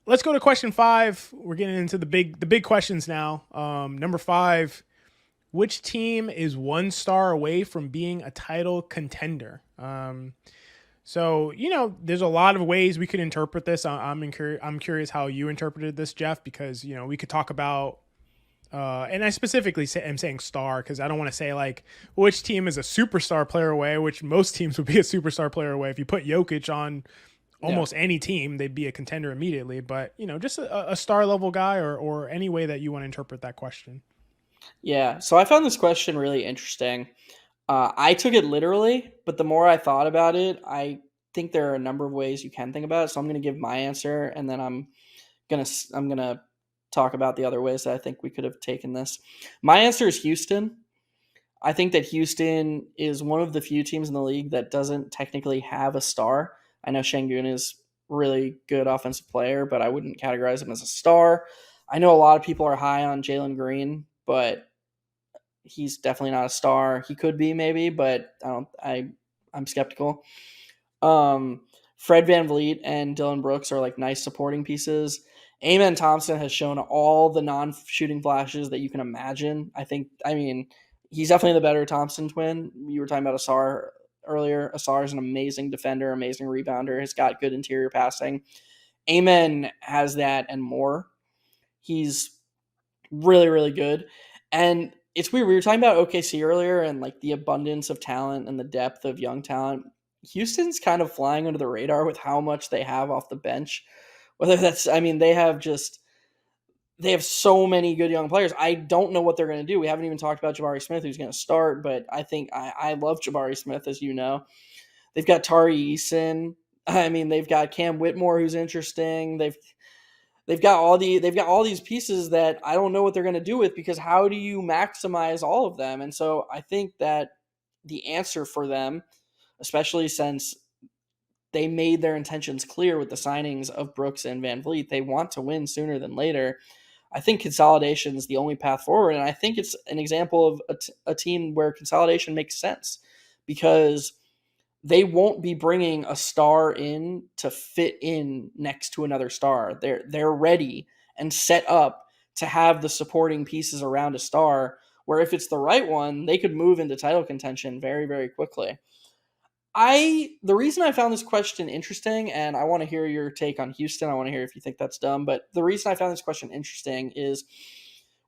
let's go to question 5. We're getting into the big questions now. Number 5, which team is 1 star away from being a title contender? So, there's a lot of ways we could interpret this. I'm curious how you interpreted this, Geoff, because, we could talk about, and I specifically am saying star because I don't want to say like which team is a superstar player away, which most teams would be a superstar player away. If you put Jokic on almost any team, they'd be a contender immediately. But, just a star level guy or any way that you want to interpret that question. Yeah, so I found this question really interesting. I took it literally, but the more I thought about it, I think there are a number of ways you can think about it. So I'm going to give my answer, and then I'm gonna talk about the other ways that I think we could have taken this. My answer is Houston. I think that Houston is one of the few teams in the league that doesn't technically have a star. I know Şengün is really good offensive player, but I wouldn't categorize him as a star. I know a lot of people are high on Jalen Green, but he's definitely not a star. He could be maybe, but I'm skeptical. Fred VanVleet and Dylan Brooks are like nice supporting pieces. Amen Thompson has shown all the non-shooting flashes that you can imagine. I mean, he's definitely the better Thompson twin. You were talking about Asar earlier. Asar is an amazing defender, amazing rebounder. He's got good interior passing. Amen has that and more. He's really, really good. And it's weird. We were talking about OKC earlier and like the abundance of talent and the depth of young talent. Houston's kind of flying under the radar with how much they have off the bench. Whether that's, I mean, they have so many good young players. I don't know what they're going to do. We haven't even talked about Jabari Smith, who's going to start, but I think I love Jabari Smith, as you know. They've got Tari Eason. I mean, they've got Cam Whitmore, who's interesting. They've got all these pieces that I don't know what they're going to do with, because how do you maximize all of them? And so I think that the answer for them, especially since they made their intentions clear with the signings of Brooks and VanVleet, they want to win sooner than later. I think consolidation is the only path forward, and I think it's an example of a team where consolidation makes sense, because they won't be bringing a star in to fit in next to another star. They're ready and set up to have the supporting pieces around a star, where if it's the right one, they could move into title contention very, very quickly. The reason I found this question interesting, and I want to hear your take on Houston, I want to hear if you think that's dumb, but the reason I found this question interesting is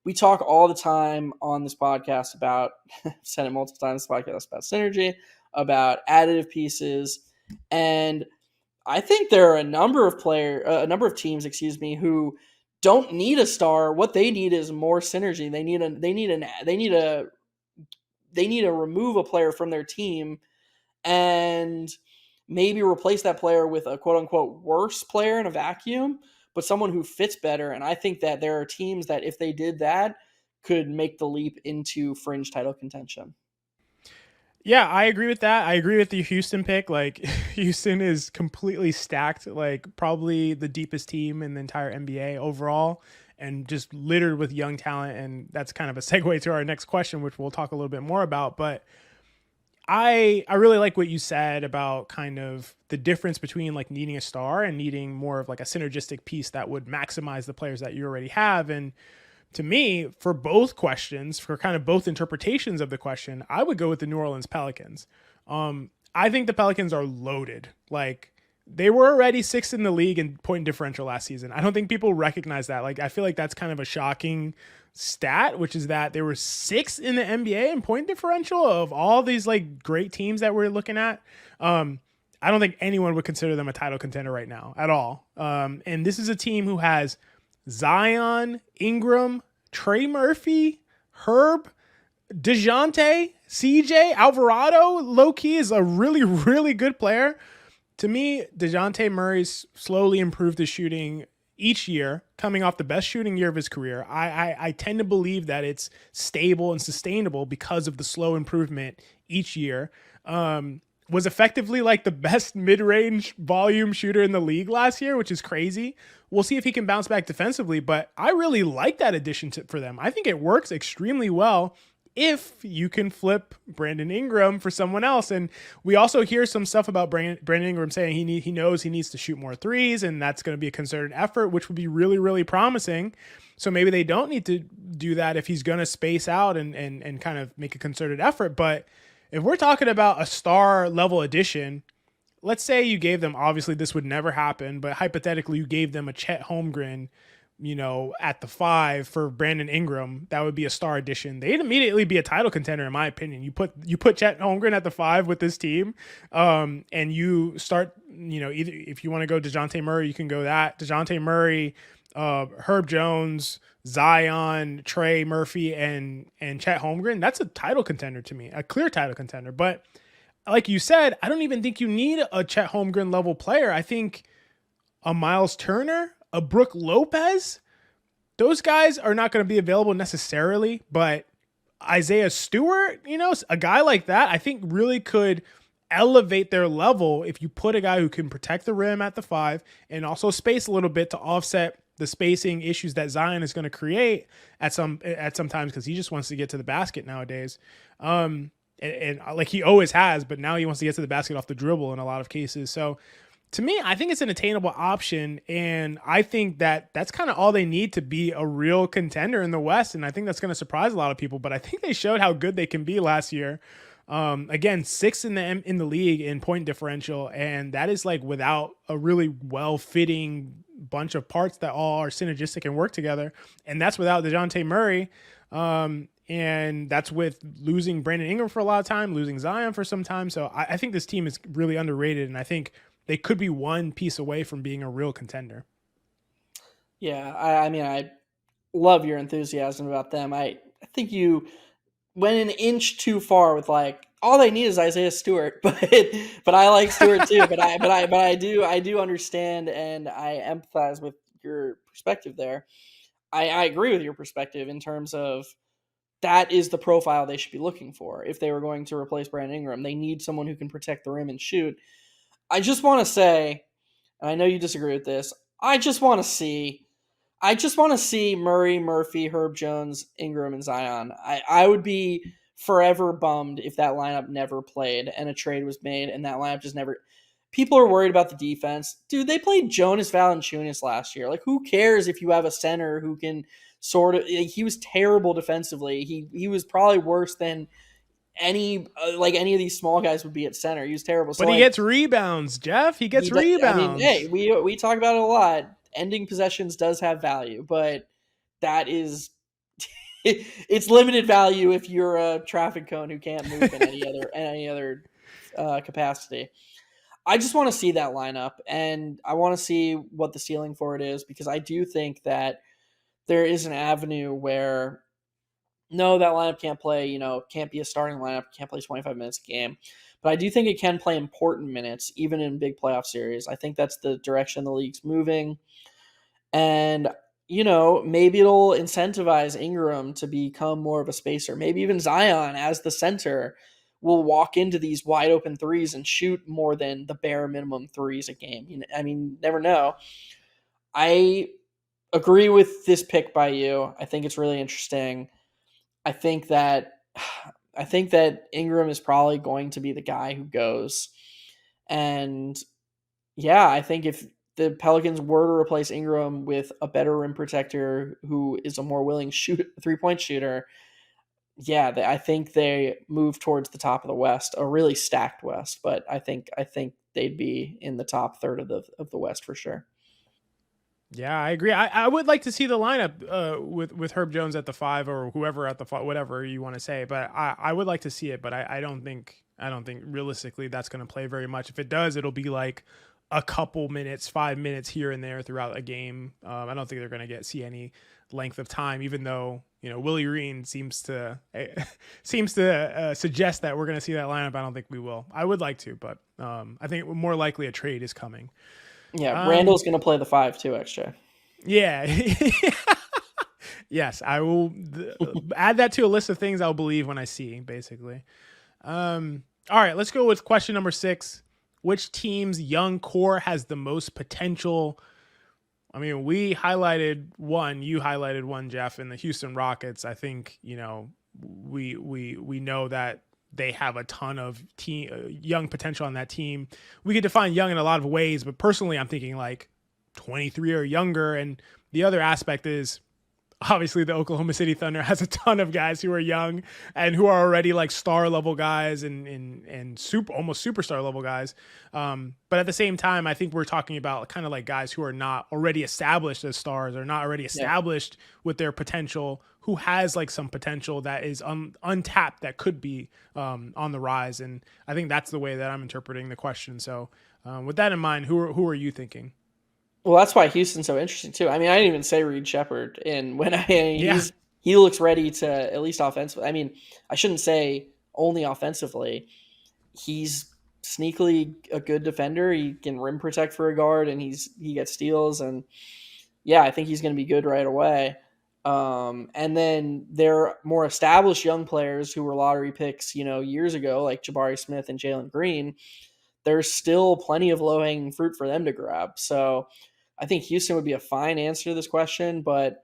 we talk all the time on this podcast about, I've said it multiple times, this podcast about synergy, about additive pieces, and I think there are a number of teams, who don't need a star. What they need is more synergy. They need to remove a player from their team and maybe replace that player with a quote unquote worse player in a vacuum, but someone who fits better. And I think that there are teams that, if they did that, could make the leap into fringe title contention. Yeah, I agree with that. I agree with the Houston pick. Like, Houston is completely stacked, like probably the deepest team in the entire NBA overall, and just littered with young talent. And that's kind of a segue to our next question, which we'll talk a little bit more about. But I really like what you said about kind of the difference between like needing a star and needing more of like a synergistic piece that would maximize the players that you already have. And to me, for both questions, for kind of both interpretations of the question, I would go with the New Orleans Pelicans. I think the Pelicans are loaded. Like, they were already 6th in the league in point differential last season. I don't think people recognize that. Like, I feel like that's kind of a shocking stat, which is that they were 6th in the NBA in point differential of all these like great teams that we're looking at. I don't think anyone would consider them a title contender right now at all. And this is a team who has Zion, Ingram, Trey Murphy, Herb, DeJounte, CJ, Alvarado. Low-key is a really, really good player. To me, DeJounte Murray's slowly improved his shooting each year, coming off the best shooting year of his career. I tend to believe that it's stable and sustainable because of the slow improvement each year. Was effectively like the best mid-range volume shooter in the league last year, which is crazy. We'll see if he can bounce back defensively, but I really like that addition for them. I think it works extremely well if you can flip Brandon Ingram for someone else. And we also hear some stuff about Brandon Ingram saying he knows he needs to shoot more threes, and that's going to be a concerted effort, which would be really, really promising. So maybe they don't need to do that if he's going to space out and kind of make a concerted effort. But if we're talking about a star level addition, let's say you gave them, obviously this would never happen, but hypothetically you gave them a Chet Holmgren, at the 5 for Brandon Ingram, that would be a star addition. They'd immediately be a title contender, in my opinion. You put Chet Holmgren at the 5 with this team, and you start, either if you want to go DeJounte Murray, you can go that. DeJounte Murray, Herb Jones, Zion, Trey Murphy, and Chet Holmgren. That's a title contender to me, a clear title contender. But like you said, I don't even think you need a Chet Holmgren level player. I think a Miles Turner, a Brook Lopez, those guys are not going to be available necessarily, but Isaiah Stewart, a guy like that, I think really could elevate their level if you put a guy who can protect the rim at the 5 and also space a little bit to offset the spacing issues that Zion is going to create at some times, because he just wants to get to the basket nowadays. And like he always has, but now he wants to get to the basket off the dribble in a lot of cases. So to me, I think it's an attainable option, and I think that that's kind of all they need to be a real contender in the West, and I think that's going to surprise a lot of people, but I think they showed how good they can be last year. Again, 6th in the league in point differential, and that is like without a really well-fitting bunch of parts that all are synergistic and work together, and that's without DeJounte Murray, and that's with losing Brandon Ingram for a lot of time, losing Zion for some time, so I think this team is really underrated, and I think they could be one piece away from being a real contender. Yeah, I mean, I love your enthusiasm about them. I think you went an inch too far with like all they need is Isaiah Stewart, but I like Stewart too. But I do understand and I empathize with your perspective there. I agree with your perspective in terms of that is the profile they should be looking for if they were going to replace Brandon Ingram. They need someone who can protect the rim and shoot. I just want to say, and I know you disagree with this, I just want to see Murray, Murphy, Herb Jones, Ingram, and Zion. I would be forever bummed if that lineup never played and a trade was made and that lineup just never. People are worried about the defense. Dude, they played Jonas Valanciunas last year. Like, who cares if you have a center who can sort of. He was terrible defensively. He was probably worse than any of these small guys would be at center. He was terrible. So but he gets rebounds, Geoff. He gets rebounds. Hey, we talk about it a lot. Ending possessions does have value, but that is it's limited value if you're a traffic cone who can't move in any other capacity. I just want to see that lineup, and I want to see what the ceiling for it is, because I do think that there is an avenue where no, that lineup can't play, can't be a starting lineup, can't play 25 minutes a game. But I do think it can play important minutes, even in big playoff series. I think that's the direction the league's moving. And, maybe it'll incentivize Ingram to become more of a spacer. Maybe even Zion as the center will walk into these wide open threes and shoot more than the bare minimum threes a game. Never know. I agree with this pick by you. I think it's really interesting. I think that Ingram is probably going to be the guy who goes. And yeah, I think if the Pelicans were to replace Ingram with a better rim protector who is a more willing three-point shooter, yeah, I think they move towards the top of the West, a really stacked West. But I think they'd be in the top third of the West for sure. Yeah, I agree. I would like to see the lineup with Herb Jones at the 5 or whoever at the 5, whatever you want to say. But I would like to see it. But I don't think realistically that's going to play very much. If it does, it'll be like a couple minutes, 5 minutes here and there throughout a game. I don't think they're going to see any length of time, even though Willie Green seems to suggest that we're going to see that lineup. I don't think we will. I would like to, but I think more likely a trade is coming. Yeah, Randall's going to play the 5 too, extra. Yeah. Yes, I will add that to a list of things I'll believe when I see, basically. All right, let's go with question number 6. Which team's young core has the most potential? I mean, we highlighted one, you highlighted one, Geoff, in the Houston Rockets. I think, we know that they have a ton of young potential on that team. We could define young in a lot of ways, but personally, I'm thinking like 23 or younger. And the other aspect is obviously the Oklahoma City Thunder has a ton of guys who are young and who are already like star level guys and super almost superstar level guys. But at the same time, I think we're talking about kind of like guys who are not already established as stars or not already Yeah. established with their potential, who has like some potential that is untapped that could be on the rise. And I think that's the way that I'm interpreting the question. So with that in mind, who are you thinking? Well, that's why Houston's so interesting too. I mean, I didn't even say Reed Shepard, and when Yeah. he looks ready to at least offensively. I mean, I shouldn't say only offensively. He's sneakily a good defender. He can rim protect for a guard, and he gets steals, and yeah, I think he's going to be good right away. And then there are more established young players who were lottery picks, years ago, like Jabari Smith and Jalen Green. There's still plenty of low hanging fruit for them to grab. So I think Houston would be a fine answer to this question, but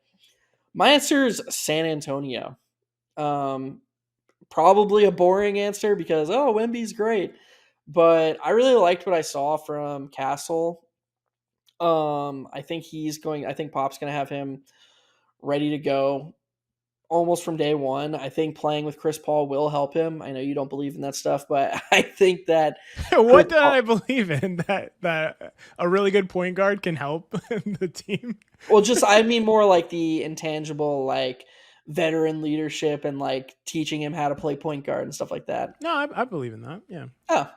my answer is San Antonio. Um, Probably a boring answer because Wemby's great, but I really liked what I saw from Castle. I think he's going. I think Pop's going to have him ready to go almost from day one. I think playing with Chris Paul will help him. I know you don't believe in that stuff, but I think that Chris What did Paul. I believe in that a really good point guard can help the team? Well, just I mean more like the intangible, like veteran leadership and like teaching him how to play point guard and stuff like that. No, I believe in that. Yeah. Oh,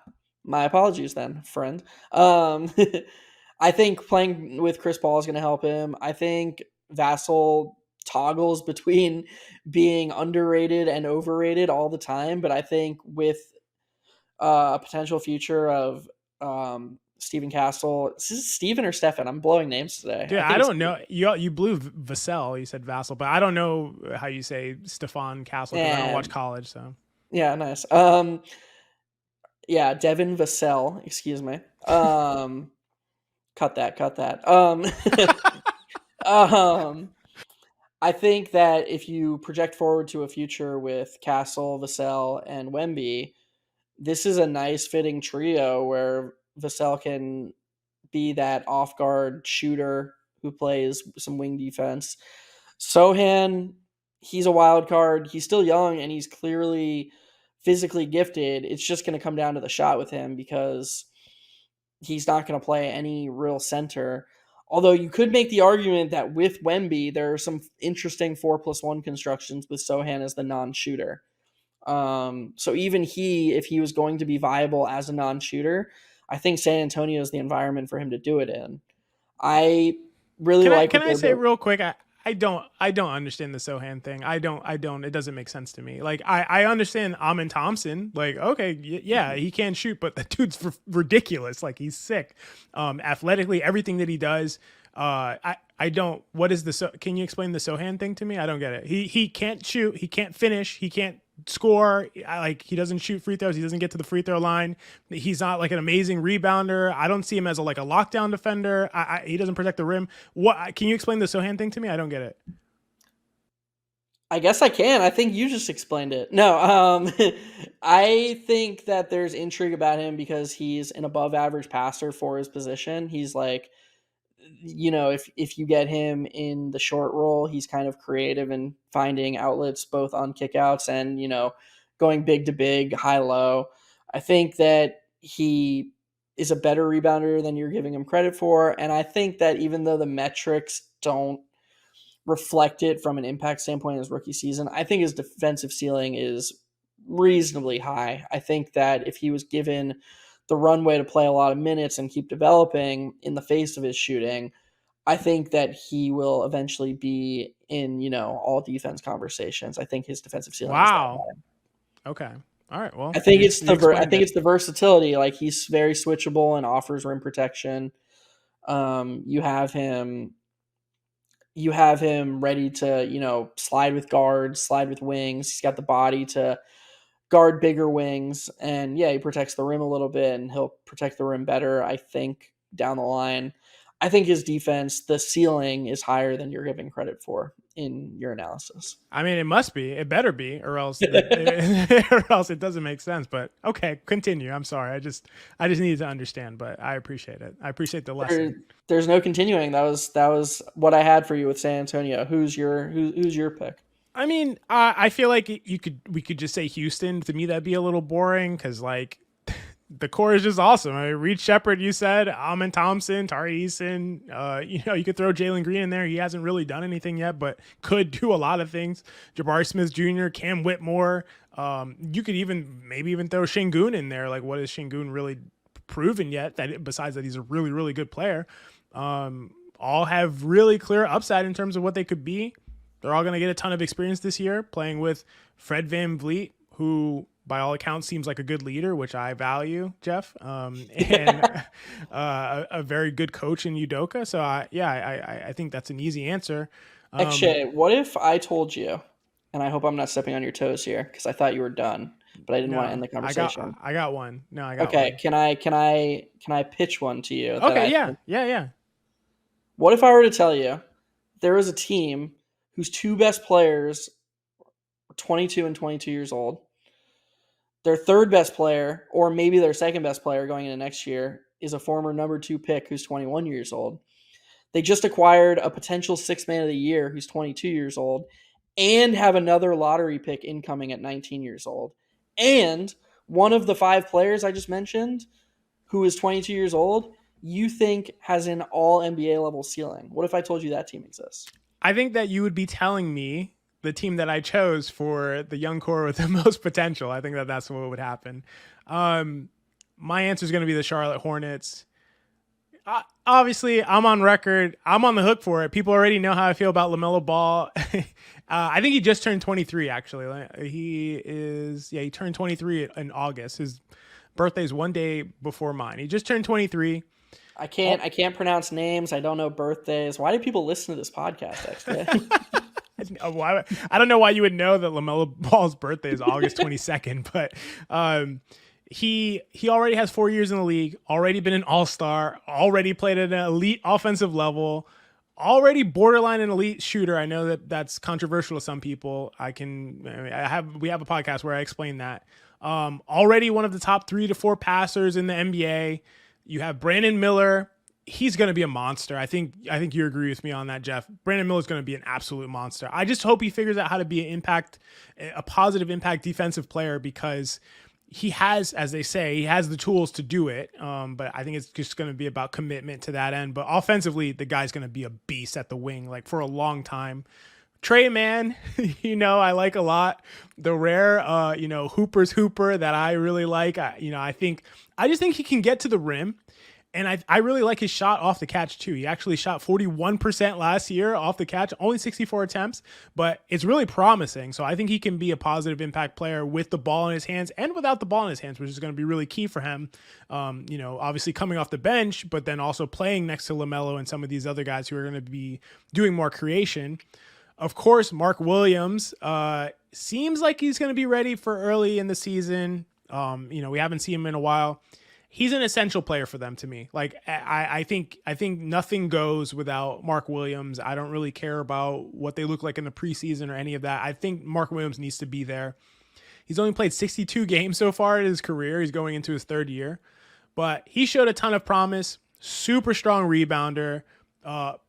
my apologies then, friend. I think playing with Chris Paul is going to help him. I think Vassell toggles between being underrated and overrated all the time, but I think with a potential future of Stephen Castle, is this Steven or Stefan? I'm blowing names today. Dude, I I think it's don't know. You blew Vassell. You said Vassell, but I don't know how you say Stefan Castle because I don't yeah, watch college. So yeah, nice. Yeah, Devin Vassell, excuse me. Cut that. Um, I think that if you project forward to a future with Castle, Vassell, and Wemby, this is a nice fitting trio where Vassell can be that off guard shooter who plays some wing defense. Sohan, he's a wild card. He's still young and he's clearly physically gifted. It's just going to come down to the shot with him because he's not going to play any real center. Although you could make the argument that with Wemby, there are some interesting 4+1 constructions with Sohan as the non shooter. So even if he was going to be viable as a non shooter, I think San Antonio is the environment for him to do it in. I really like can what I they're say building. real quick? I don't understand the Sohan thing. I don't. It doesn't make sense to me. Like I understand Amin Thompson. Like okay, yeah, he can shoot, but the dude's ridiculous. Like he's sick. Athletically, everything that he does. I don't. What is the? Can you explain the Sohan thing to me? I don't get it. He can't shoot. He can't finish. He can't score. Like he doesn't shoot free throws. He doesn't get to the free throw line. He's not like an amazing rebounder. I don't see him as like a lockdown defender. He doesn't protect the rim. What can you explain the Sohan thing to me? I don't get it. I guess I can. I think you just explained it. No, I think that there's intrigue about him because he's an above average passer for his position. He's like, if you get him in the short roll, he's kind of creative in finding outlets both on kickouts and, going big to big, high low. I think that he is a better rebounder than you're giving him credit for. And I think that even though the metrics don't reflect it from an impact standpoint in his rookie season, I think his defensive ceiling is reasonably high. I think that if he was given the runway to play a lot of minutes and keep developing in the face of his shooting, I think that he will eventually be in, all defense conversations. I think his defensive ceiling is that Wow. high. Okay. All right. Well, I think I explained think it. it's the versatility. Like he's very switchable and offers rim protection. You have him ready to, slide with guards, slide with wings. He's got the body to guard bigger wings. And yeah, he protects the rim a little bit and he'll protect the rim better, I think, down the line. I think his defense, the ceiling is higher than you're giving credit for in your analysis. I mean, it must be. It better be, or else or else it doesn't make sense. But okay, continue. I'm sorry. I just needed to understand, but I appreciate it. I appreciate the There, lesson. there's no continuing. That was what I had for you with San Antonio. Who's your pick? I mean, I feel like we could just say Houston. To me, that'd be a little boring because like the core is just awesome. I mean, Reed Shepard, you said, Amin Thompson, Tari Eason. You could throw Jalen Green in there. He hasn't really done anything yet, but could do a lot of things. Jabari Smith Jr., Cam Whitmore. You could maybe even throw Şengün in there. Like, what has Şengün really proven yet? That besides that he's a really really good player. All have really clear upside in terms of what they could be. They're all going to get a ton of experience this year playing with Fred VanVleet, who by all accounts seems like a good leader, which I value, Geoff, and a very good coach in Udoka. So I think that's an easy answer. Actually, what if I told you, and I hope I'm not stepping on your toes here because I thought you were done, but I didn't want to No, end the conversation. I got one. No, I got Okay, one. can I pitch one to you? Okay, yeah. What if I were to tell you there was a team whose two best players were 22 and 22 years old? Their third best player, or maybe their second best player going into next year, is a former number 2 pick who's 21 years old. They just acquired a potential sixth man of the year who's 22 years old and have another lottery pick incoming at 19 years old. And one of the 5 players I just mentioned, who is 22 years old, you think has an all NBA level ceiling. What if I told you that team exists? I think that you would be telling me the team that I chose for the young core with the most potential. I think that that's what would happen. My answer is going to be the Charlotte Hornets. Obviously, I'm on record. I'm on the hook for it. People already know how I feel about LaMelo Ball. I think he just turned 23, actually. He turned 23 in August. His birthday is one day before mine. He just turned 23. I can't pronounce names. I don't know birthdays. Why do people listen to this podcast, actually? I don't know why you would know that LaMelo Ball's birthday is August 22nd, but he already has 4 years in the league, already been an all-star, already played at an elite offensive level, already borderline an elite shooter. I know that that's controversial to some people. We have a podcast where I explain that. Already one of the top 3 to 4 passers in the NBA. You have Brandon Miller. He's going to be a monster. I think you agree with me on that, Geoff. Brandon Miller is going to be an absolute monster. I just hope he figures out how to be a positive impact defensive player, because he has, as they say, he has the tools to do it. But I think it's just going to be about commitment to that end. But offensively, the guy's going to be a beast at the wing, like for a long time. Trey Man, I like a lot. The rare, Hooper's Hooper that I really like. I just think he can get to the rim. And I really like his shot off the catch too. He actually shot 41% last year off the catch, only 64 attempts, but it's really promising. So I think he can be a positive impact player with the ball in his hands and without the ball in his hands, which is going to be really key for him. Obviously coming off the bench, but then also playing next to LaMelo and some of these other guys who are going to be doing more creation. Of course, Mark Williams seems like he's going to be ready for early in the season. We haven't seen him in a while. He's an essential player for them to me. Like I think nothing goes without Mark Williams. I don't really care about what they look like in the preseason or any of that. I think Mark Williams needs to be there. He's only played 62 games so far in his career. He's going into his 3rd year, but he showed a ton of promise. Super strong rebounder.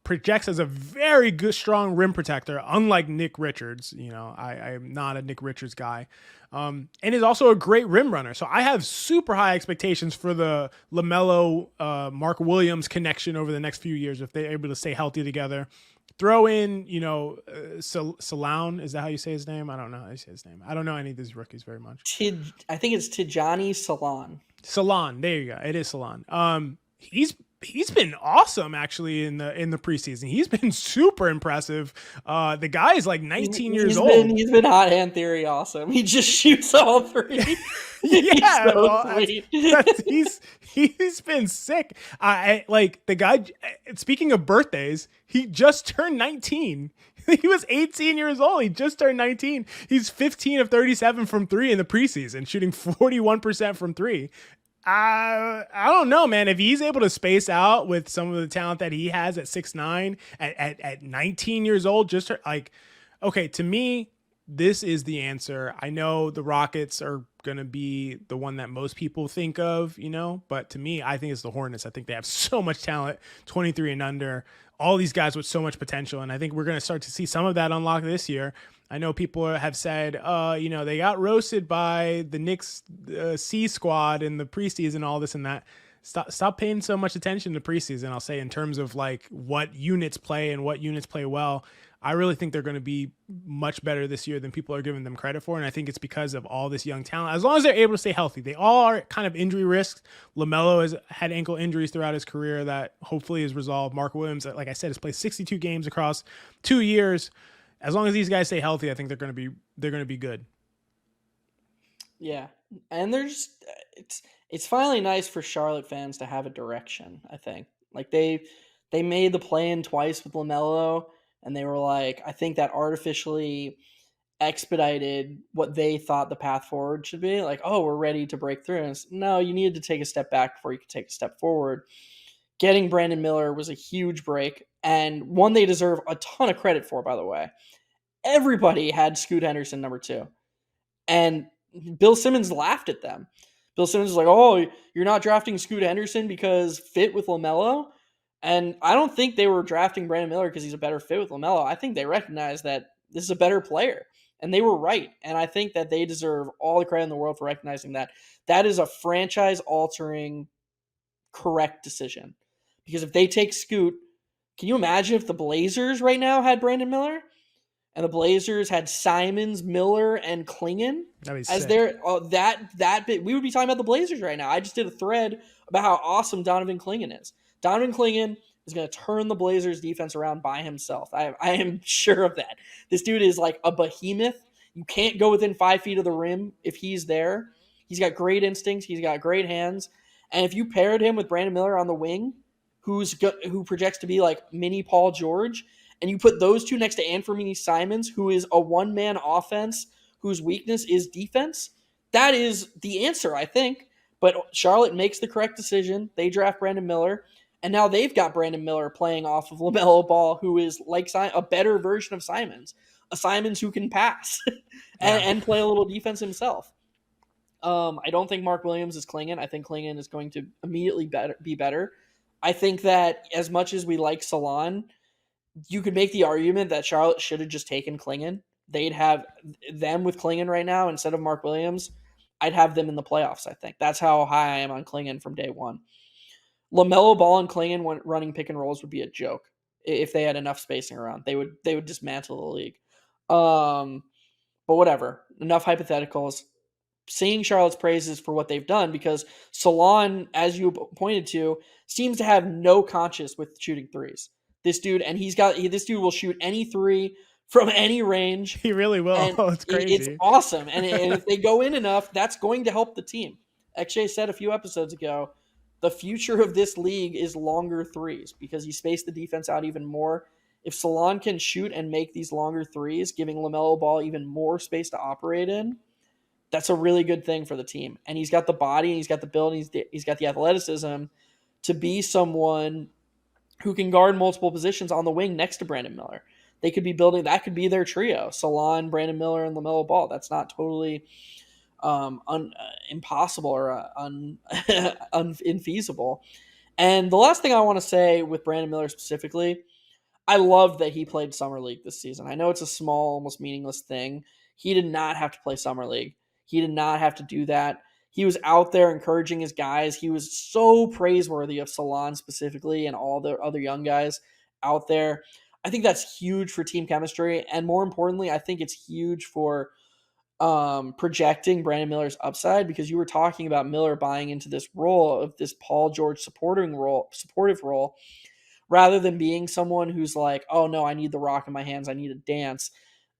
Projects as a very good, strong rim protector, unlike Nick Richards. I am not a Nick Richards guy. And is also a great rim runner. So I have super high expectations for the LaMelo, Mark Williams connection over the next few years if they're able to stay healthy together. Throw in, Salon. Is that how you say his name? I don't know how you say his name. I don't know any of these rookies very much. I think it's Tijani Salon. Salon. There you go. It is Salon. He's been awesome actually in the preseason. He's been super impressive. The guy is like 19 years old. He's been hot hand theory awesome. He just shoots all 3. Yeah, he's been sick. I like the guy. Speaking of birthdays, he just turned 19. He was 18 years old. He just turned 19. He's 15 of 37 from 3 in the preseason, shooting 41% from 3. I don't know, man. If he's able to space out with some of the talent that he has at 6'9", at 19 years old, just like, okay, to me, this is the answer. I know the Rockets are gonna be the one that most people think of, but to me, I think it's the Hornets. I think they have so much talent, 23 and under, all these guys with so much potential, and I think we're gonna start to see some of that unlock this year. I know people have said, they got roasted by the Knicks C squad in the preseason, all this and that. Stop paying so much attention to preseason. I'll say in terms of like what units play and what units play well. I really think they're going to be much better this year than people are giving them credit for, and I think it's because of all this young talent. As long as they're able to stay healthy, they all are kind of injury risks. LaMelo has had ankle injuries throughout his career that hopefully is resolved. Mark Williams, like I said, has played 62 games across 2 years. As long as these guys stay healthy, I think they're going to be good. Yeah, and there's it's finally nice for Charlotte fans to have a direction. I think like they made the play in twice with Lamelo, and they were like, I think that artificially expedited what they thought the path forward should be. Like, oh, we're ready to break through. And no, you needed to take a step back before you could take a step forward. Getting Brandon Miller was a huge break, and one they deserve a ton of credit for. By the way, everybody had Scoot Henderson number two. And Bill Simmons laughed at them. Bill Simmons was like, "Oh, you're not drafting Scoot Henderson because fit with LaMelo." And I don't think they were drafting Brandon Miller because he's a better fit with LaMelo. I think they recognized that this is a better player, and they were right. And I think that they deserve all the credit in the world for recognizing that. That is a franchise-altering, correct decision. Because if they take Scoot, can you imagine if the Blazers right now had Brandon Miller? And the Blazers had Simons, Miller, and Klingon That'd be as sick. their that bit. We would be talking about the Blazers right now. I just did a thread about how awesome Donovan Klingon is. Donovan Klingon is going to turn the Blazers defense around by himself. I am sure of that. This dude is like a behemoth. You can't go within 5 feet of the rim if he's there. He's got great instincts. He's got great hands. And if you paired him with Brandon Miller on the wing, who projects to be like mini Paul George, and you put those two next to Anthony Simons, who is a one-man offense whose weakness is defense, that is the answer, I think. But Charlotte makes the correct decision. They draft Brandon Miller, and now they've got Brandon Miller playing off of LaMelo Ball, who is like a better version of Simons, a Simons who can pass Yeah. and play a little defense himself. I don't think Mark Williams is Klingon. I think Klingon is going to immediately be better. I think that as much as we like Salon, you could make the argument that Charlotte should have just taken Klingon. They'd have them with Klingon right now instead of Mark Williams. I'd have them in the playoffs, I think. That's how high I am on Klingon from day one. LaMelo Ball and Klingon running pick and rolls would be a joke if they had enough spacing around. They would dismantle the league. But whatever. Enough hypotheticals. Singing Charlotte's praises for what they've done because Salon, as you pointed to, seems to have no conscience with shooting threes. This dude, and this dude will shoot any three from any range, He really will. and It's it's crazy. awesome. And if they go in enough, that's going to help the team. XJ said a few episodes ago, the future of this league is longer threes because you space the defense out even more. If Salon can shoot and make these longer threes, giving LaMelo Ball even more space to operate in, that's a really good thing for the team. And he's got the body, and he's got the build, and he's got the athleticism to be someone who can guard multiple positions on the wing next to Brandon Miller. They could be building that could be their trio: Salon, Brandon Miller, and LaMelo Ball. That's not totally impossible or infeasible. And the last thing I want to say with Brandon Miller specifically, I love that he played Summer League this season. I know it's a small, almost meaningless thing. He did not have to play Summer League. He did not have to do that. He was out there encouraging his guys. He was so praiseworthy of Salon specifically and all the other young guys out there. I think that's huge for team chemistry. And more importantly, I think it's huge for projecting Brandon Miller's upside because you were talking about Miller buying into this role of this Paul George supportive role rather than being someone who's like, oh no, I need the rock in my hands, I need to dance.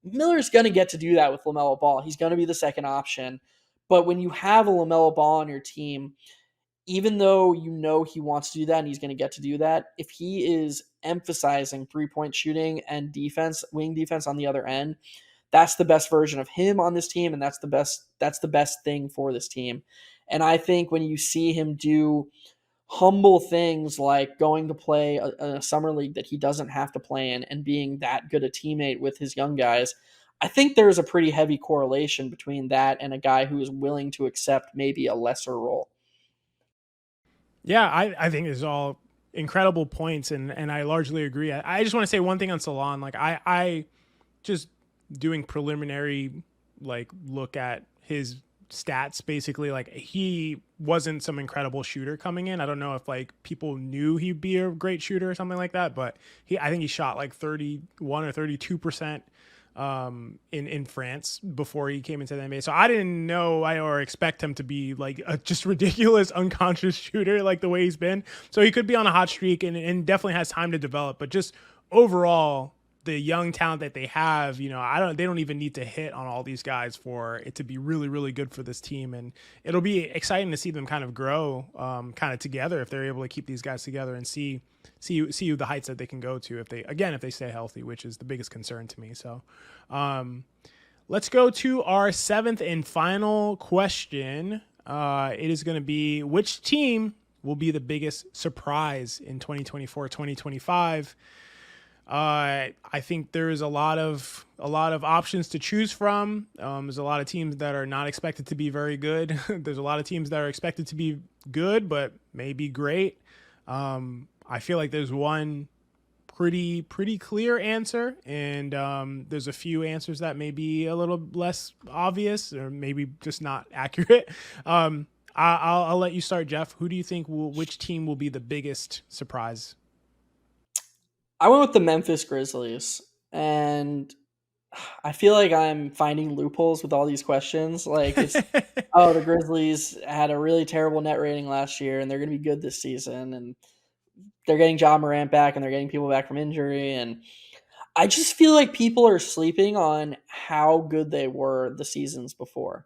Miller's going to get to do that with LaMelo Ball. He's going to be the second option. But when you have a LaMelo Ball on your team, even though you know he wants to do that and he's going to get to do that, if he is emphasizing 3-point shooting and defense, wing defense on the other end, that's the best version of him on this team, and that's the best thing for this team. And I think when you see him do humble things like going to play a summer league that he doesn't have to play in and being that good a teammate with his young guys, I think there's a pretty heavy correlation between that and a guy who is willing to accept maybe a lesser role. Yeah, I think it's all incredible points, and I largely agree. I just want to say one thing on Salon. Like I just doing preliminary like look at his stats. Basically, like he wasn't some incredible shooter coming in. I don't know if like people knew he'd be a great shooter or something like that, but I think he shot like 31 or 32% in France before he came into the NBA. So I didn't know or expect him to be like a just ridiculous unconscious shooter like the way he's been. So he could be on a hot streak and definitely has time to develop. But just overall, the young talent that they have, they don't even need to hit on all these guys for it to be really, really good for this team. And it'll be exciting to see them kind of grow kind of together if they're able to keep these guys together and see the heights that they can go to if they stay healthy, which is the biggest concern to me. So let's go to our seventh and final question. It is going to be, which team will be the biggest surprise in 2024-2025? I think there's a lot of options to choose from. There's a lot of teams that are not expected to be very good. There's a lot of teams that are expected to be good, but maybe great. I feel like there's one pretty clear answer, and there's a few answers that may be a little less obvious or maybe just not accurate. I'll let you start, Geoff. Who do you think which team will be the biggest surprise? I went with the Memphis Grizzlies, and I feel like I'm finding loopholes with all these questions. Like it's, oh, the Grizzlies had a really terrible net rating last year, and they're going to be good this season, and they're getting Ja Morant back, and they're getting people back from injury, and I just feel like people are sleeping on how good they were the seasons before.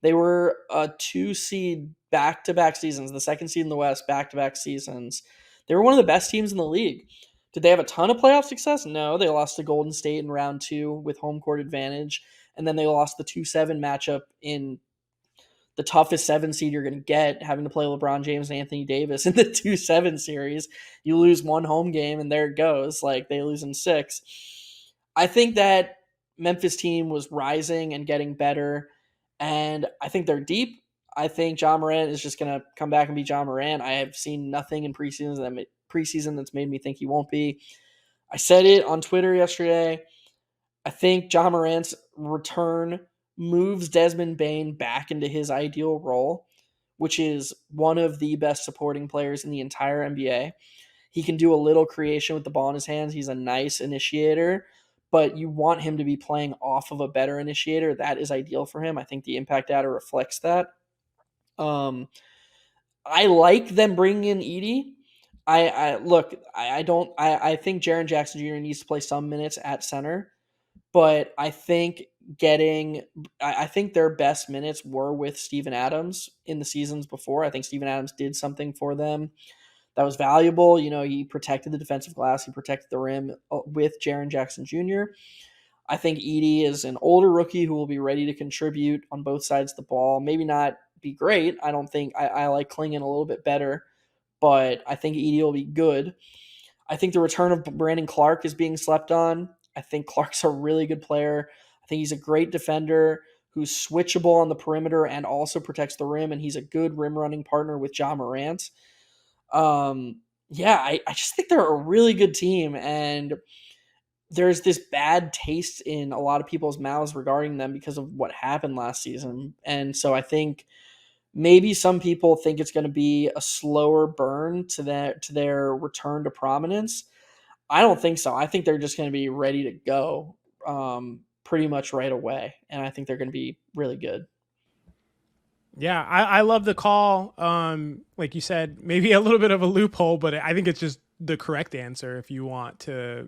They were a 2 seed back to back seasons, the second seed in the West back to back seasons. They were one of the best teams in the league. Did they have a ton of playoff success? No, they lost to Golden State in round two with home court advantage. And then they lost the 2-7 matchup in the toughest 7 seed you're going to get, having to play LeBron James and Anthony Davis in the 2-7 series. You lose one home game, and there it goes. Like they lose in 6. I think that Memphis team was rising and getting better, and I think they're deep. I think Ja Morant is just going to come back and be Ja Morant. I have seen nothing in preseason that's made me think he won't be. I said it on Twitter yesterday. I think Ja Morant's return moves Desmond Bane back into his ideal role, which is one of the best supporting players in the entire NBA. He can do a little creation with the ball in his hands. He's a nice initiator, but you want him to be playing off of a better initiator. That is ideal for him. I think the impact data reflects that. I like them bringing in Edie. I look. I don't. I think Jaren Jackson Jr. needs to play some minutes at center, but I think I think their best minutes were with Steven Adams in the seasons before. I think Steven Adams did something for them that was valuable. He protected the defensive glass, he protected the rim with Jaren Jackson Jr. I think Edie is an older rookie who will be ready to contribute on both sides of the ball. Maybe not be great. I don't think I like Klingon a little bit better, but I think Edie will be good. I think the return of Brandon Clark is being slept on. I think Clark's a really good player. I think he's a great defender who's switchable on the perimeter and also protects the rim, and he's a good rim running partner with Ja Morant. I just think they're a really good team, and there's this bad taste in a lot of people's mouths regarding them because of what happened last season. And so I think maybe some people think it's going to be a slower burn to their return to prominence. I don't think so. I think they're just going to be ready to go pretty much right away, and I think they're going to be really good. Yeah, I love the call. Like you said, maybe a little bit of a loophole, but I think it's just the correct answer if you want to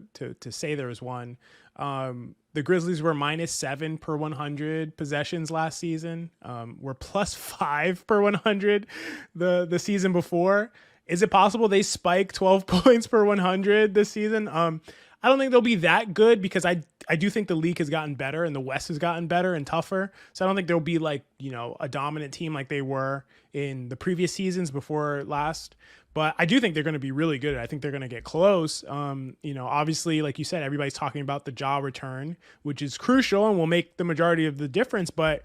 say there was one. The Grizzlies were -7 per 100 possessions last season. Were +5 per 100 the season before. Is it possible they spike 12 points per 100 this season? I don't think they'll be that good because I I do think the league has gotten better and the West has gotten better and tougher. So I don't think there'll be like, a dominant team like they were in the previous seasons before last. But I do think they're going to be really good. I think they're going to get close. Obviously, like you said, everybody's talking about the jaw return, which is crucial and will make the majority of the difference. But,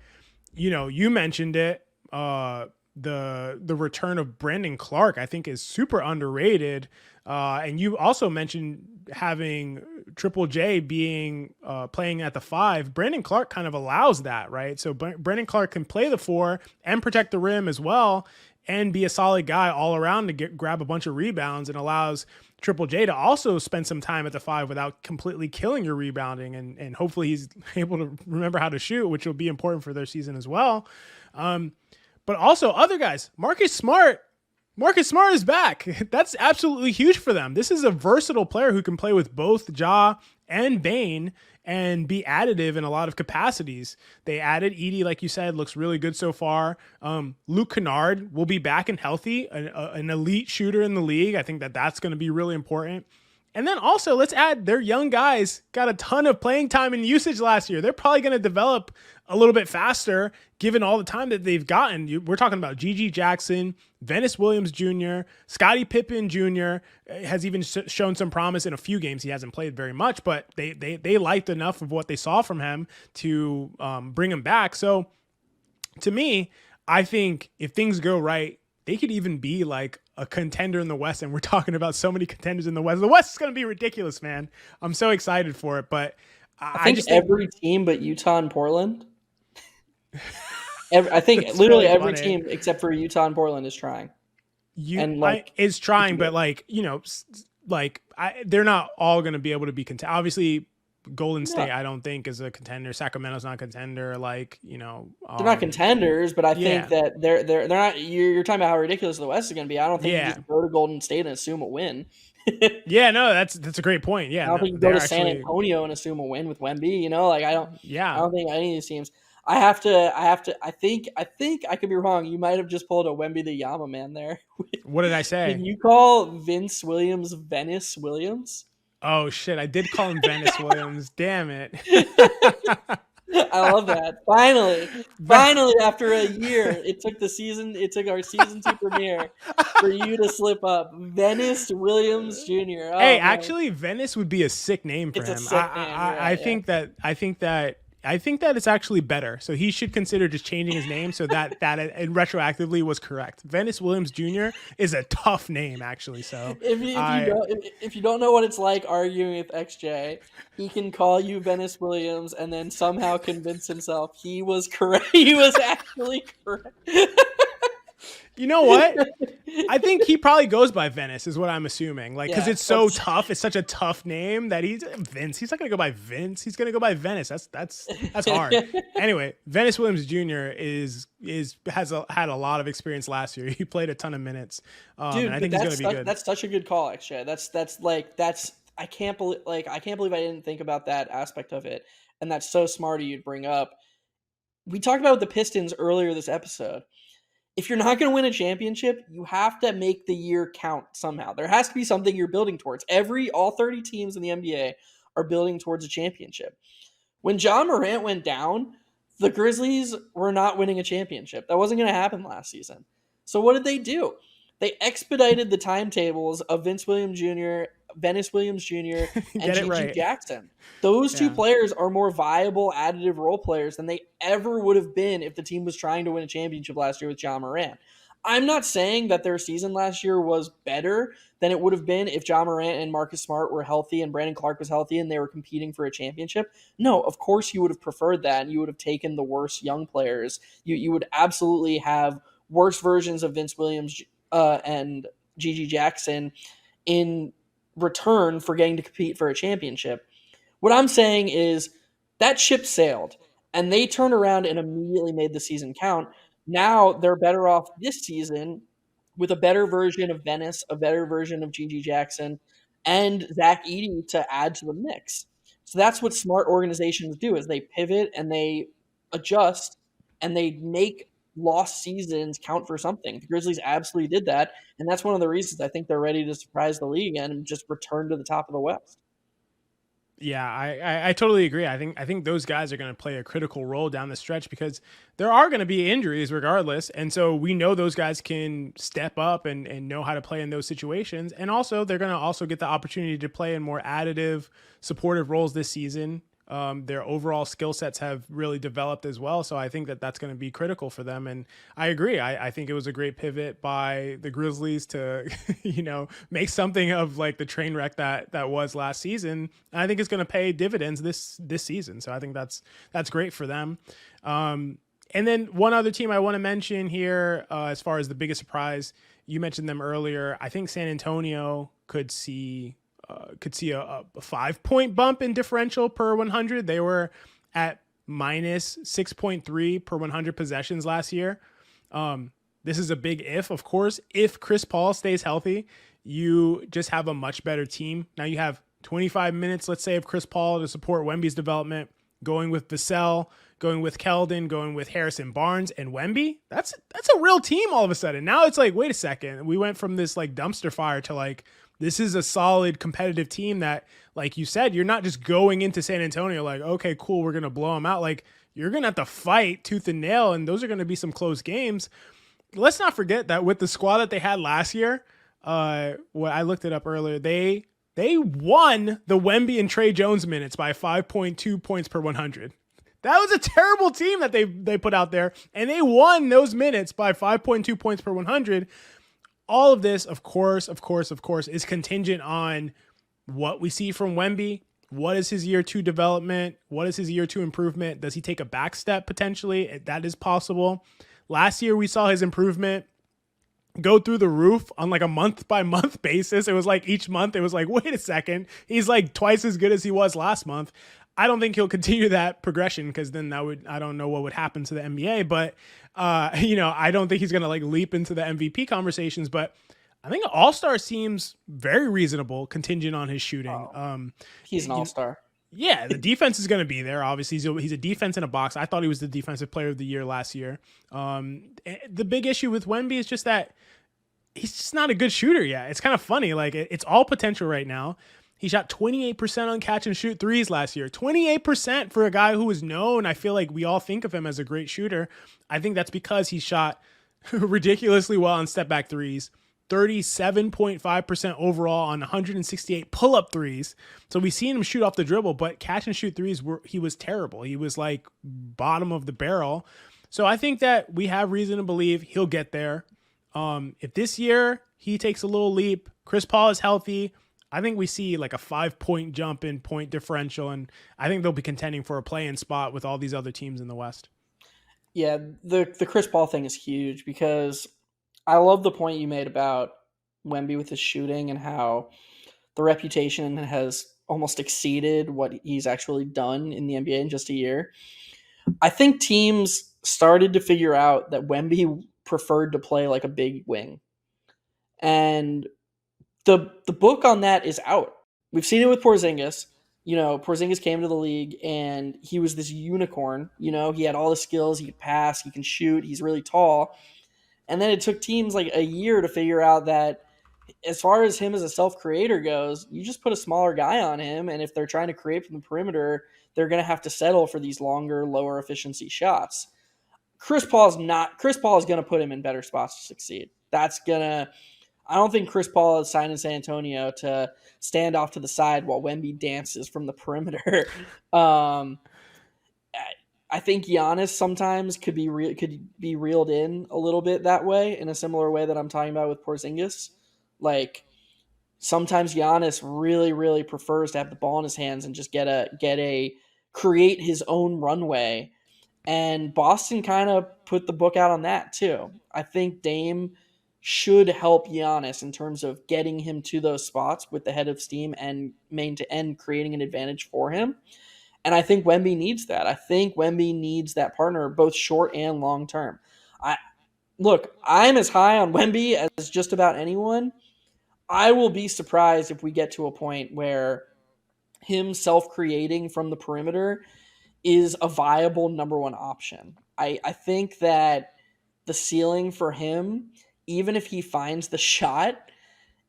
you mentioned it. The return of Brandon Clark, I think, is super underrated. And you also mentioned having Triple J being playing at the 5. Brandon Clark kind of allows that, right? So Brandon Clark can play the 4 and protect the rim as well, and be a solid guy all around to grab a bunch of rebounds, and allows Triple J to also spend some time at the 5 without completely killing your rebounding. And hopefully he's able to remember how to shoot, which will be important for their season as well. But also other guys, Marcus Smart is back. That's absolutely huge for them. This is a versatile player who can play with both Ja and Bane and be additive in a lot of capacities. They added Edie, like you said, looks really good so far. Luke Kennard will be back and healthy, an elite shooter in the league. I think that's going to be really important. And then also, let's add their young guys got a ton of playing time and usage last year. They're probably going to develop a little bit faster given all the time that they've gotten. We're talking about Gigi Jackson, Venice Williams Jr., Scottie Pippen Jr. has even shown some promise in a few games. He hasn't played very much, but they liked enough of what they saw from him to bring him back. So to me, I think if things go right, they could even be like a contender in the West. And we're talking about so many contenders in the West. The West is going to be ridiculous, man. I'm so excited for it. But I think every team but Utah and Portland. I think literally really every team except for Utah and Portland is trying. Is trying, but they're not all going to be able to be content. Obviously, Golden State, I don't think, is a contender. Sacramento's not a contender. They're not contenders, but I think that they're not. You're talking about how ridiculous the West is going to be. I don't think you just go to Golden State and assume a win. Yeah, no, that's a great point. Yeah, I don't think you go to San Antonio and assume a win with Wemby. I don't think any of these teams. I think I could be wrong. You might have just pulled a Wemby the Yama man there. What did I say? Did you call Vince Williams Venice Williams? Oh shit, I did call him Venice Williams. Damn it. I love that. Finally, after a year, it took our season 2 premiere for you to slip up. Venice Williams Jr. Oh, hey, actually, Venice would be a sick name for him. I think that it's actually better. So he should consider just changing his name so that and retroactively was correct. Venice Williams Jr. is a tough name, actually. So if you don't know what it's like arguing with XJ, he can call you Venice Williams and then somehow convince himself he was correct. He was actually correct. You know what? I think he probably goes by Venice, is what I'm assuming. Because it's so tough. It's such a tough name that he's Vince. He's not gonna go by Vince. He's gonna go by Venice. That's hard. Anyway, Venice Williams Jr. had a lot of experience last year. He played a ton of minutes. Dude, and I think he's gonna be good. That's such a good call, actually. I can't believe I didn't think about that aspect of it, and that's so smart of you to bring up. We talked about the Pistons earlier this episode. If you're not going to win a championship, you have to make the year count somehow. There has to be something you're building towards. All 30 teams in the NBA are building towards a championship. When John Morant went down, the Grizzlies were not winning a championship. That wasn't going to happen last season. So what did they do? They expedited the timetables of Venice Williams Jr., and Gigi Jackson. Those two players are more viable additive role players than they ever would have been if the team was trying to win a championship last year with John Morant. I'm not saying that their season last year was better than it would have been if John Morant and Marcus Smart were healthy and Brandon Clark was healthy and they were competing for a championship. No, of course you would have preferred that, and you would have taken the worst young players. You would absolutely have worse versions of Vince Williams and Gigi Jackson in return for getting to compete for a championship. What I'm saying is that ship sailed, and they turned around and immediately made the season count. Now they're better off this season with a better version of Venice, a better version of Gigi Jackson, and Zach Edey to add to the mix. So that's what smart organizations do: is they pivot and they adjust and they make lost seasons count for something. The Grizzlies absolutely did that, and that's one of the reasons I think they're ready to surprise the league again and just return to the top of the West. Yeah, I totally agree. I think those guys are going to play a critical role down the stretch because there are going to be injuries regardless, and so we know those guys can step up and know how to play in those situations, and also they're going to also get the opportunity to play in more additive, supportive roles this season. Their overall skill sets have really developed as well. So I think that that's going to be critical for them. And I agree. I think it was a great pivot by the Grizzlies to, make something of like the train wreck that was last season. And I think it's going to pay dividends this season. So I think that's great for them. And then one other team I want to mention here, as far as the biggest surprise, you mentioned them earlier. I think San Antonio could see a 5 point bump in differential per 100. They were at minus 6.3 per 100 possessions last year. This is a big if, of course. If Chris Paul stays healthy, you just have a much better team. Now you have 25 minutes, let's say, of Chris Paul to support Wemby's development, going with Vassell, going with Keldon, going with Harrison Barnes and Wemby. That's a real team all of a sudden. Now it's like, wait a second. We went from this like dumpster fire to like, this is a solid competitive team that, like you said, you're not just going into San Antonio like, okay, cool, we're going to blow them out. Like, you're going to have to fight tooth and nail, and those are going to be some close games. Let's not forget that with the squad that they had last year, what I looked it up earlier, they won the Wemby and Trey Jones minutes by 5.2 points per 100. That was a terrible team that they put out there, and they won those minutes by 5.2 points per 100. All of this, of course, is contingent on what we see from Wemby. What is his year two development? What is his year two improvement? Does he take a back step potentially? That is possible. Last year, we saw his improvement go through the roof on like a month by month basis. It was like each month, it was like, wait a second, he's like twice as good as he was last month. I don't think he'll continue that progression because then I don't know what would happen to the NBA, but I don't think he's going to like leap into the MVP conversations, but I think All-Star seems very reasonable contingent on his shooting. He's an all-star. Yeah, the defense is going to be there. Obviously, he's a defense in a box. I thought he was the defensive player of the year last year. The big issue with Wemby is just that he's just not a good shooter yet. It's kind of funny. Like, it's all potential right now. He shot 28% on catch and shoot threes last year. 28% for a guy who is known. I feel like we all think of him as a great shooter. I think that's because he shot ridiculously well on step back threes. 37.5% overall on 168 pull-up threes. So we've seen him shoot off the dribble, but catch and shoot threes, he was terrible. He was like bottom of the barrel. So I think that we have reason to believe he'll get there. If this year he takes a little leap, Chris Paul is healthy, I think we see like a 5-point jump in point differential, and I think they'll be contending for a play-in spot with all these other teams in the West. Yeah, the Chris Paul thing is huge because I love the point you made about Wemby with his shooting and how the reputation has almost exceeded what he's actually done in the NBA in just a year. I think teams started to figure out that Wemby preferred to play like a big wing. And the book on that is out. We've seen it with Porzingis. Porzingis came to the league and he was this unicorn. He had all the skills. He could pass. He can shoot. He's really tall. And then it took teams like a year to figure out that as far as him as a self-creator goes, you just put a smaller guy on him, and if they're trying to create from the perimeter, they're going to have to settle for these longer, lower efficiency shots. Chris Paul is going to put him in better spots to succeed. I don't think Chris Paul is signed in San Antonio to stand off to the side while Wemby dances from the perimeter. I think Giannis sometimes could be reeled in a little bit that way, in a similar way that I'm talking about with Porzingis. Like, sometimes Giannis really, really prefers to have the ball in his hands and just create his own runway. And Boston kind of put the book out on that too. I think Dame should help Giannis in terms of getting him to those spots with the head of steam and main to end creating an advantage for him. And I think Wemby needs that. I think Wemby needs that partner both short and long term. I'm as high on Wemby as just about anyone. I will be surprised if we get to a point where him self-creating from the perimeter is a viable number one option. I think that the ceiling for him, even if he finds the shot,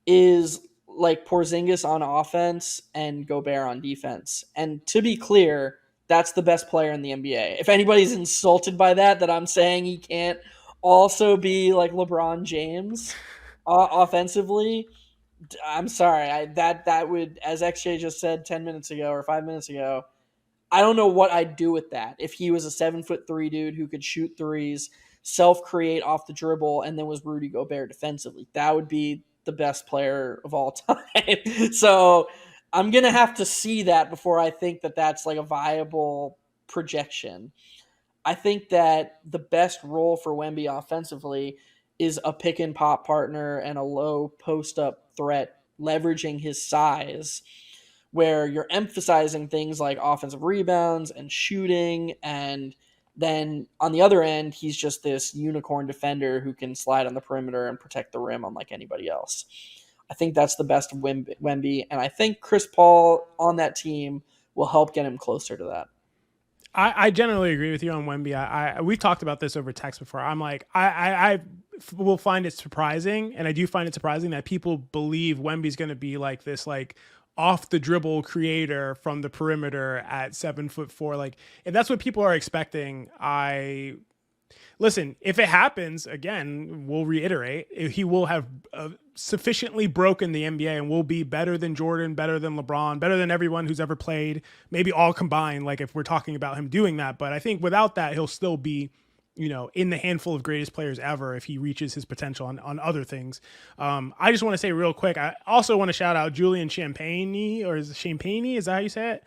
is like Porzingis on offense and Gobert on defense. And to be clear, that's the best player in the NBA. If anybody's insulted by that I'm saying he can't also be like LeBron James offensively, I'm sorry. That would, as XJ just said 10 minutes ago or 5 minutes ago, I don't know what I'd do with that if he was a 7'3" dude who could shoot threes, self create off the dribble, and then was Rudy Gobert defensively. That would be the best player of all time. So I'm gonna have to see that before I think that that's like a viable projection. I think that the best role for Wemby offensively is a pick and pop partner and a low post up threat, leveraging his size, where you're emphasizing things like offensive rebounds and shooting. And then on the other end, he's just this unicorn defender who can slide on the perimeter and protect the rim unlike anybody else. I think that's the best of Wemby. And I think Chris Paul on that team will help get him closer to that. I generally agree with you on Wemby. We've talked about this over text before. I'm like, I will find it surprising, and I do find it surprising that people believe Wemby's going to be like this, like off the dribble creator from the perimeter at 7'4". Like, if that's what people are expecting, listen, if it happens again, we'll reiterate, he will have sufficiently broken the NBA and will be better than Jordan, better than LeBron, better than everyone who's ever played, maybe all combined, like if we're talking about him doing that. But I think without that, he'll still be, in the handful of greatest players ever if he reaches his potential on other things. I just want to say real quick, I also want to shout out Julian Champagne, or is it Champagne? Is that how you say it?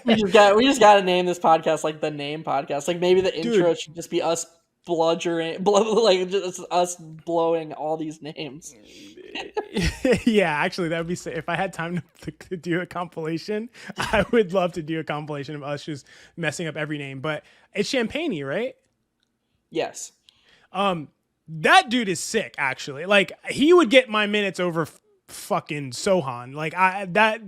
We just got to name this podcast like the name podcast. Like maybe the intro Dude, should just be us like just us blowing all these names. yeah, actually, that would be if I had time to do a compilation. I would love to do a compilation of us just messing up every name. But it's Champagne, right? Yes. That dude is sick. Actually, like he would get my minutes over fucking Sohan. Like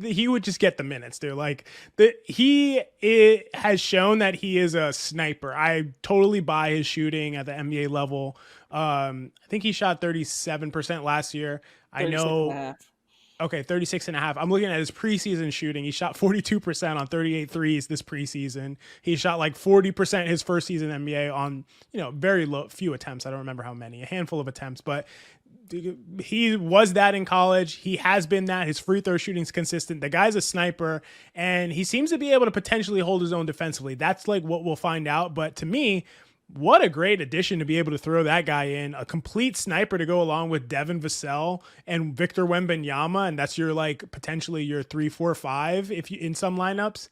he would just get the minutes, dude. Like it has shown that he is a sniper. I totally buy his shooting at the NBA level. I think he shot 37% last year. I 36 and a know. half. Okay, 36 and a half. I'm looking at his preseason shooting. He shot 42% on 38 threes this preseason. He shot like 40% his first season NBA on, very few attempts. I don't remember how many, a handful of attempts, but he was that in college. He has been that. His free throw shooting's consistent. The guy's a sniper, and he seems to be able to potentially hold his own defensively. That's like what we'll find out. But to me, what a great addition to be able to throw that guy in, a complete sniper to go along with Devin Vassell and Victor Wembanyama, and that's your like potentially your 3, 4, 5 if you in some lineups.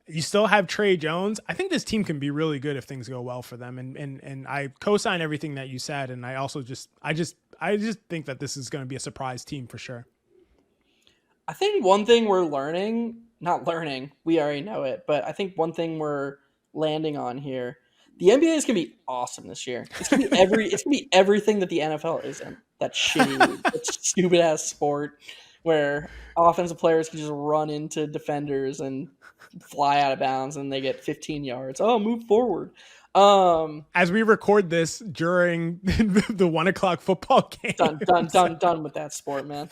You still have Trey Jones. I think this team can be really good if things go well for them. And I co-sign everything that you said. And I also I just think that this is going to be a surprise team for sure. I think one thing we're not learning, we already know it, but I think one thing we're landing on here, the NBA is gonna be awesome this year. It's gonna be everything that the NFL isn't. That shitty, that stupid ass sport where offensive players can just run into defenders and fly out of bounds and they get 15 yards. Oh, move forward. As we record this during the 1:00 football game. Done with that sport, man.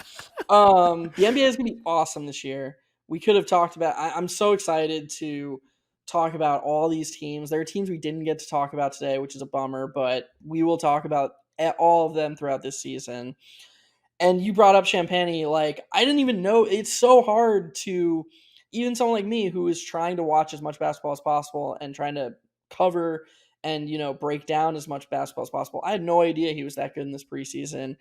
The NBA is gonna be awesome this year. We could have talked about. I'm so excited to talk about all these teams. There are teams we didn't get to talk about today, which is a bummer, but we will talk about all of them throughout this season. And you brought up Champagne. Like, I didn't even know. It's so hard to, even someone like me who is trying to watch as much basketball as possible and trying to cover and, break down as much basketball as possible. I had no idea he was that good in this preseason.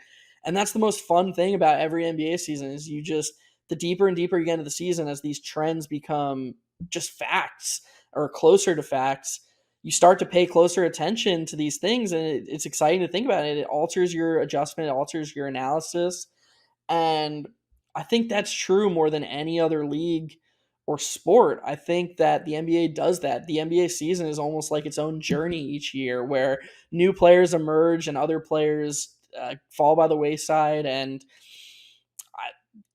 And that's the most fun thing about every NBA season is the deeper and deeper you get into the season as these trends become just facts or closer to facts, you start to pay closer attention to these things, and it's exciting to think about it. It alters your adjustment, it alters your analysis, and I think that's true more than any other league or sport. I think that the NBA does that. The NBA season is almost like its own journey each year, where new players emerge and other players fall by the wayside, and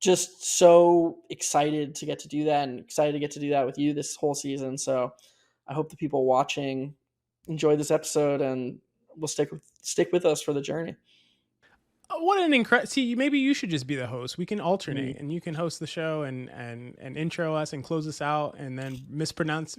just so excited to get to do that and excited to get to do that with you this whole season. So I hope the people watching enjoy this episode and will stick with us for the journey. What an incredible. See, maybe you should just be the host. We can Mm. alternate, and you can host the show and intro us and close us out, and then mispronounce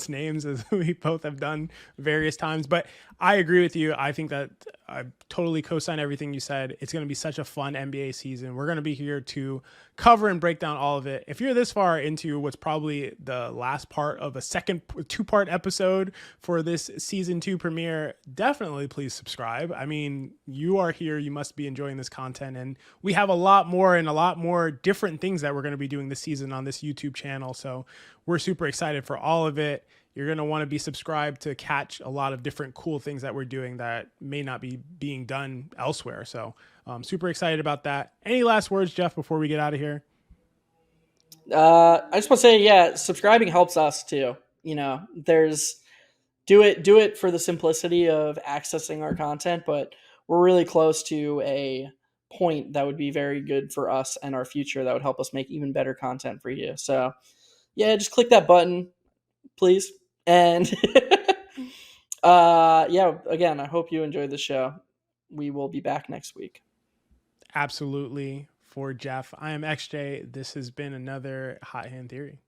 names as we both have done various times. But I agree with you. I think that I totally co-sign everything you said. It's going to be such a fun NBA season. We're going to be here to cover and break down all of it. If you're this far into what's probably the last part of a second 2-part episode for this season 2 premiere, definitely please subscribe. I mean, you are here, you must be enjoying this content, and we have a lot more and a lot more different things that we're going to be doing this season on this YouTube channel. So we're super excited for all of it. You're going to want to be subscribed to catch a lot of different cool things that we're doing that may not be being done elsewhere. So super excited about that. Any last words, Geoff, before we get out of here? I just want to say, yeah, subscribing helps us too. You know, there's do it for the simplicity of accessing our content, but we're really close to a point that would be very good for us and our future that would help us make even better content for you. So yeah, just click that button, please. And yeah, again, I hope you enjoyed the show. We will be back next week. Absolutely. For Geoff, I am XJ. This has been another Hot Hand Theory.